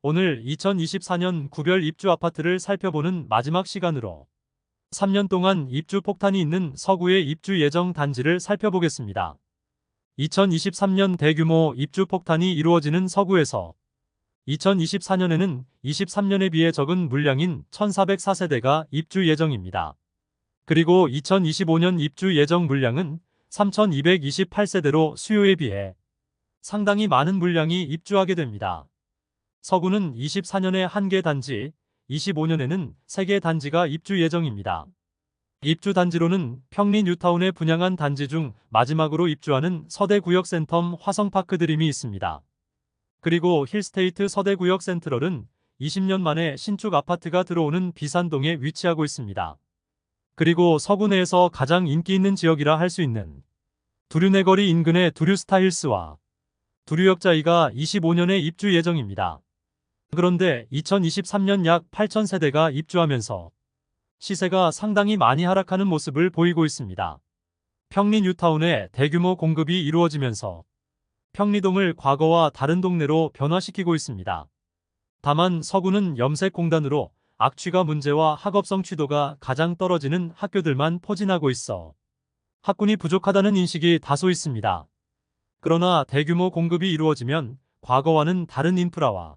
오늘 2024년 구별 입주 아파트를 살펴보는 마지막 시간으로 3년 동안 입주 폭탄이 있는 서구의 입주 예정 단지를 살펴보겠습니다. 2023년 대규모 입주 폭탄이 이루어지는 서구에서 2024년에는 23년에 비해 적은 물량인 1,404세대가 입주 예정입니다. 그리고 2025년 입주 예정 물량은 3,228세대로 수요에 비해 상당히 많은 물량이 입주하게 됩니다. 서구는 24년에 1개 단지, 25년에는 3개 단지가 입주 예정입니다. 입주 단지로는 평리 뉴타운에 분양한 단지 중 마지막으로 입주하는 서대구역 센텀 화성파크 드림이 있습니다. 그리고 힐스테이트 서대구역 센트럴은 20년 만에 신축 아파트가 들어오는 비산동에 위치하고 있습니다. 그리고 서구 내에서 가장 인기 있는 지역이라 할 수 있는 두류내거리 인근의 두류스타힐스와 두류역자이가 25년에 입주 예정입니다. 그런데 2023년 약 8,000세대가 입주하면서 시세가 상당히 많이 하락하는 모습을 보이고 있습니다. 평리 뉴타운에 대규모 공급이 이루어지면서 평리동을 과거와 다른 동네로 변화시키고 있습니다. 다만 서구는 염색공단으로 악취가 문제와 학업성 취도가 가장 떨어지는 학교들만 포진하고 있어 학군이 부족하다는 인식이 다소 있습니다. 그러나 대규모 공급이 이루어지면 과거와는 다른 인프라와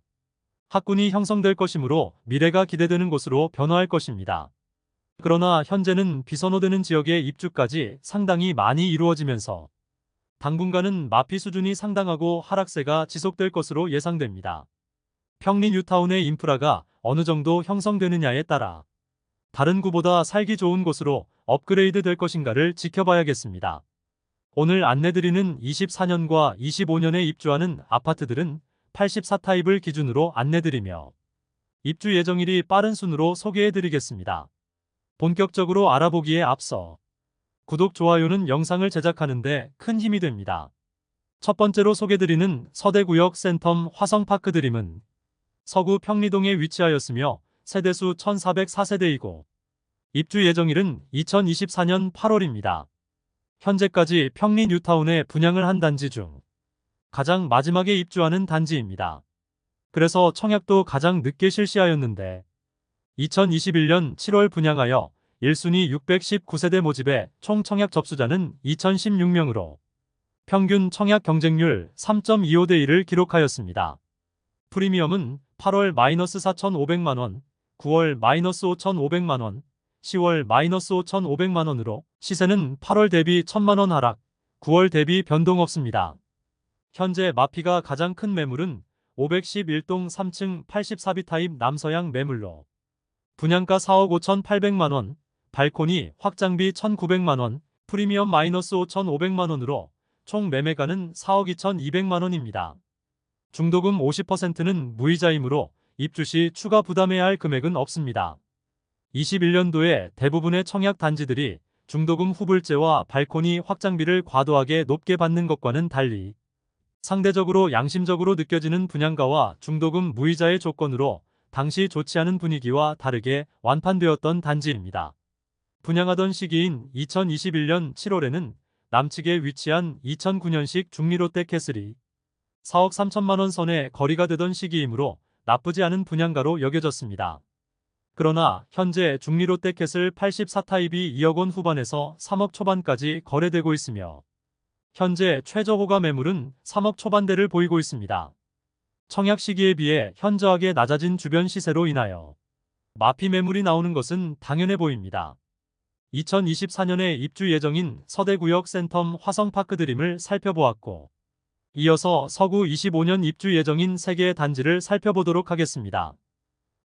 학군이 형성될 것이므로 미래가 기대되는 곳으로 변화할 것입니다. 그러나 현재는 비선호되는 지역의 입주까지 상당히 많이 이루어지면서 당분간은 마피 수준이 상당하고 하락세가 지속될 것으로 예상됩니다. 평리 뉴타운의 인프라가 어느 정도 형성되느냐에 따라 다른 구보다 살기 좋은 곳으로 업그레이드 될 것인가를 지켜봐야겠습니다. 오늘 안내드리는 24년과 25년에 입주하는 아파트들은 84타입을 기준으로 안내드리며 입주 예정일이 빠른 순으로 소개해드리겠습니다. 본격적으로 알아보기에 앞서 구독, 좋아요는 영상을 제작하는데 큰 힘이 됩니다. 첫 번째로 소개드리는 서대구역 센텀 화성파크 드림은 서구 평리동에 위치하였으며 세대수 1,404세대이고 입주 예정일은 2024년 8월입니다. 현재까지 평리 뉴타운에 분양을 한 단지 중 가장 마지막에 입주하는 단지입니다. 그래서 청약도 가장 늦게 실시하였는데 2021년 7월 분양하여 1순위 619세대 모집에 총 청약 접수자는 2,016명으로 평균 청약 경쟁률 3.25대 1을 기록하였습니다. 프리미엄은 8월 -4,500만원, 9월 -5,500만원, 10월 -5,500만원으로 시세는 8월 대비 1,000만원 하락, 9월 대비 변동 없습니다. 현재 마피가 가장 큰 매물은 511동 3층 84B 타입 남서양 매물로 분양가 4억 5,800만원, 발코니 확장비 1,900만원, 프리미엄 -5,500만원으로 총 매매가는 4억 2,200만원입니다. 중도금 50%는 무이자이므로 입주 시 추가 부담해야 할 금액은 없습니다. 21년도에 대부분의 청약 단지들이 중도금 후불제와 발코니 확장비를 과도하게 높게 받는 것과는 달리 상대적으로 양심적으로 느껴지는 분양가와 중도금 무이자의 조건으로 당시 좋지 않은 분위기와 다르게 완판되었던 단지입니다. 분양하던 시기인 2021년 7월에는 남측에 위치한 2009년식 중리롯데캐슬이 4억 3천만원 선에 거리가 되던 시기이므로 나쁘지 않은 분양가로 여겨졌습니다. 그러나 현재 중리롯데캐슬 84타입이 2억 원 후반에서 3억 초반까지 거래되고 있으며 현재 최저 호가 매물은 3억 초반대를 보이고 있습니다. 청약 시기에 비해 현저하게 낮아진 주변 시세로 인하여 마피 매물이 나오는 것은 당연해 보입니다. 2024년에 입주 예정인 서대구역 센텀 화성파크 드림을 살펴보았고 이어서 서구 25년 입주 예정인 3개의 단지를 살펴보도록 하겠습니다.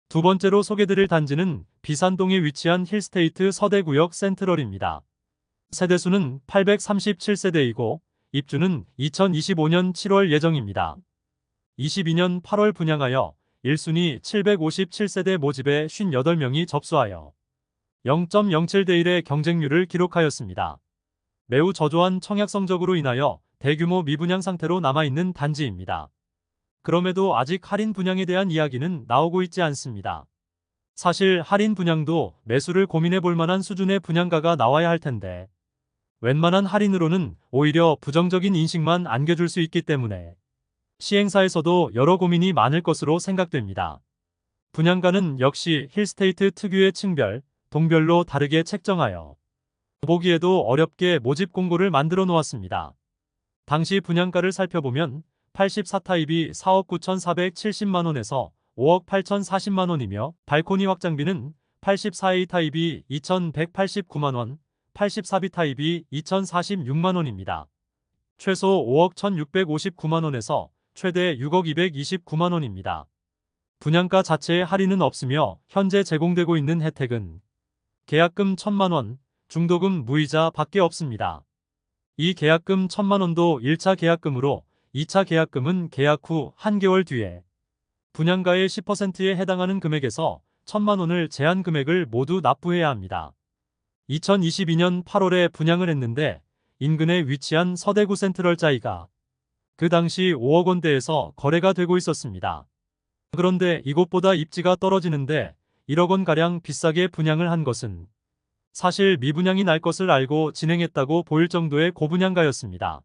두 번째로 소개드릴 단지는 비산동에 위치한 힐스테이트 서대구역 센트럴입니다. 세대수는 837세대이고 입주는 2025년 7월 예정입니다. 22년 8월 분양하여 1순위 757세대 모집에 58명이 접수하여 0.07대 1의 경쟁률을 기록하였습니다. 매우 저조한 청약 성적으로 인하여 대규모 미분양 상태로 남아있는 단지입니다. 그럼에도 아직 할인 분양에 대한 이야기는 나오고 있지 않습니다. 사실 할인 분양도 매수를 고민해 볼 만한 수준의 분양가가 나와야 할 텐데 웬만한 할인으로는 오히려 부정적인 인식만 안겨줄 수 있기 때문에 시행사에서도 여러 고민이 많을 것으로 생각됩니다. 분양가는 역시 힐스테이트 특유의 층별, 동별로 다르게 책정하여 보기에도 어렵게 모집 공고를 만들어 놓았습니다. 당시 분양가를 살펴보면 84타입이 4억 9,470만원에서 5억 8,040만원이며 발코니 확장비는 84A 타입이 2,189만원, 84B 타입이 2,046만원입니다. 최소 5억 1,659만원에서 최대 6억 229만원입니다. 분양가 자체에 할인은 없으며 현재 제공되고 있는 혜택은 계약금 1,000만원, 중도금 무이자 밖에 없습니다. 이 계약금 1,000만원도 1차 계약금으로 2차 계약금은 계약 후 한개월 뒤에 분양가의 10%에 해당하는 금액에서 1,000만원을 제한 금액을 모두 납부해야 합니다. 2022년 8월에 분양을 했는데 인근에 위치한 서대구 센트럴자이가 그 당시 5억 원대에서 거래가 되고 있었습니다. 그런데 이곳보다 입지가 떨어지는데 1억 원가량 비싸게 분양을 한 것은 사실 미분양이 날 것을 알고 진행했다고 보일 정도의 고분양가였습니다.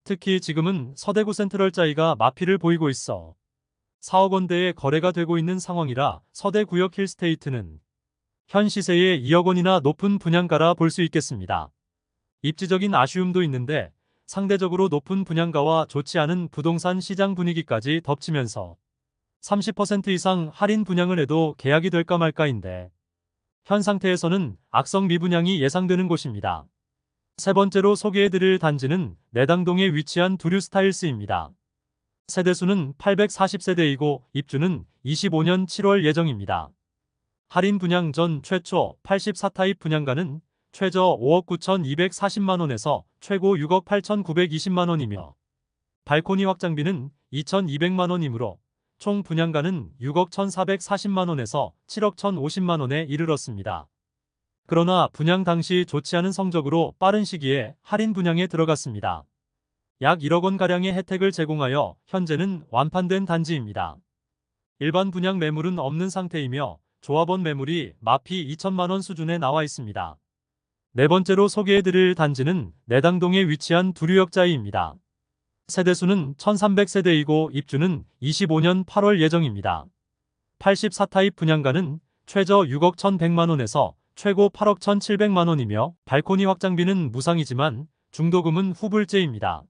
특히 지금은 서대구 센트럴자이가 마피를 보이고 있어 4억 원대에 거래가 되고 있는 상황이라 서대구역 힐스테이트는 현 시세의 2억 원이나 높은 분양가라 볼 수 있겠습니다. 입지적인 아쉬움도 있는데 상대적으로 높은 분양가와 좋지 않은 부동산 시장 분위기까지 덮치면서 30% 이상 할인 분양을 해도 계약이 될까 말까인데 현 상태에서는 악성 미분양이 예상되는 곳입니다. 세 번째로 소개해드릴 단지는 내당동에 위치한 두류스타일스입니다. 세대수는 840세대이고 입주는 25년 7월 예정입니다. 할인 분양 전 최초 84타입 분양가는 최저 5억 9,240만원에서 최고 6억 8,920만원이며 발코니 확장비는 2,200만원이므로 총 분양가는 6억 1,440만원에서 7억 1,050만원에 이르렀습니다. 그러나 분양 당시 좋지 않은 성적으로 빠른 시기에 할인 분양에 들어갔습니다. 약 1억 원가량의 혜택을 제공하여 현재는 완판된 단지입니다. 일반 분양 매물은 없는 상태이며 조합원 매물이 마피 2천만원 수준에 나와 있습니다. 네 번째로 소개해드릴 단지는 내당동에 위치한 두류역자이입니다. 세대수는 1300세대이고 입주는 25년 8월 예정입니다. 84타입 분양가는 최저 6억 1100만원에서 최고 8억 1700만원이며 발코니 확장비는 무상이지만 중도금은 후불제입니다.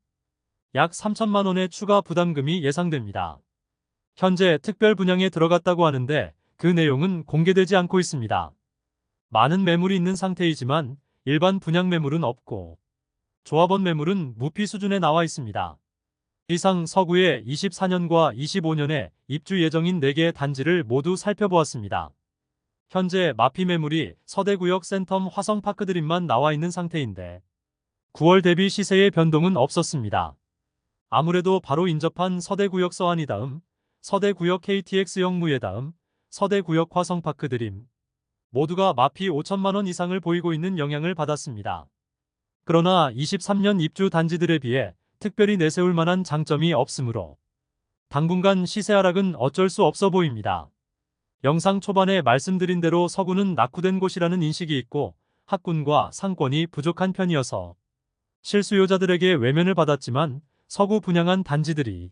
약 3천만원의 추가 부담금이 예상됩니다. 현재 특별 분양에 들어갔다고 하는데 그 내용은 공개되지 않고 있습니다. 많은 매물이 있는 상태이지만 일반 분양 매물은 없고 조합원 매물은 무피 수준에 나와 있습니다. 이상 서구의 24년과 25년에 입주 예정인 4개의 단지를 모두 살펴보았습니다. 현재 마피 매물이 서대구역 센텀 화성파크드림만 나와 있는 상태인데 9월 대비 시세의 변동은 없었습니다. 아무래도 바로 인접한 서대구역 서안이 다음, 서대구역 KTX 역무예 다음, 서대구역 화성파크드림 모두가 마피 5천만원 이상을 보이고 있는 영향을 받았습니다. 그러나 23년 입주 단지들에 비해 특별히 내세울 만한 장점이 없으므로 당분간 시세 하락은 어쩔 수 없어 보입니다. 영상 초반에 말씀드린 대로 서구는 낙후된 곳이라는 인식이 있고 학군과 상권이 부족한 편이어서 실수요자들에게 외면을 받았지만 서구 분양한 단지들이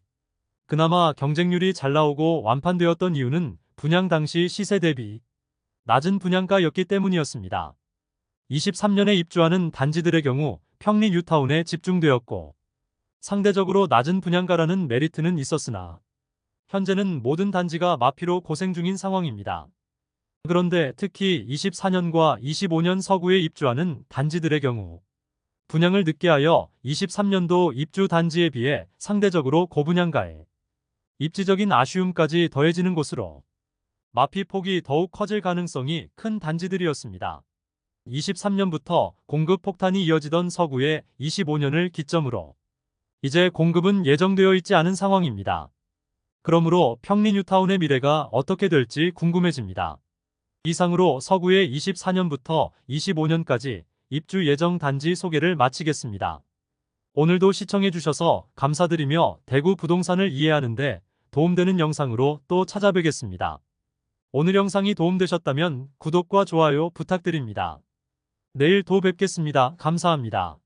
그나마 경쟁률이 잘 나오고 완판되었던 이유는 분양 당시 시세 대비 낮은 분양가였기 때문이었습니다. 23년에 입주하는 단지들의 경우 평리 뉴타운에 집중되었고 상대적으로 낮은 분양가라는 메리트는 있었으나 현재는 모든 단지가 마피로 고생 중인 상황입니다. 그런데 특히 24년과 25년 서구에 입주하는 단지들의 경우 분양을 늦게 하여 23년도 입주 단지에 비해 상대적으로 고분양가에 입지적인 아쉬움까지 더해지는 곳으로 마피 폭이 더욱 커질 가능성이 큰 단지들이었습니다. 23년부터 공급 폭탄이 이어지던 서구의 25년을 기점으로 이제 공급은 예정되어 있지 않은 상황입니다. 그러므로 평리 뉴타운의 미래가 어떻게 될지 궁금해집니다. 이상으로 서구의 24년부터 25년까지 입주 예정 단지 소개를 마치겠습니다. 오늘도 시청해주셔서 감사드리며 대구 부동산을 이해하는 데 도움되는 영상으로 또 찾아뵙겠습니다. 오늘 영상이 도움되셨다면 구독과 좋아요 부탁드립니다. 내일 또 뵙겠습니다. 감사합니다.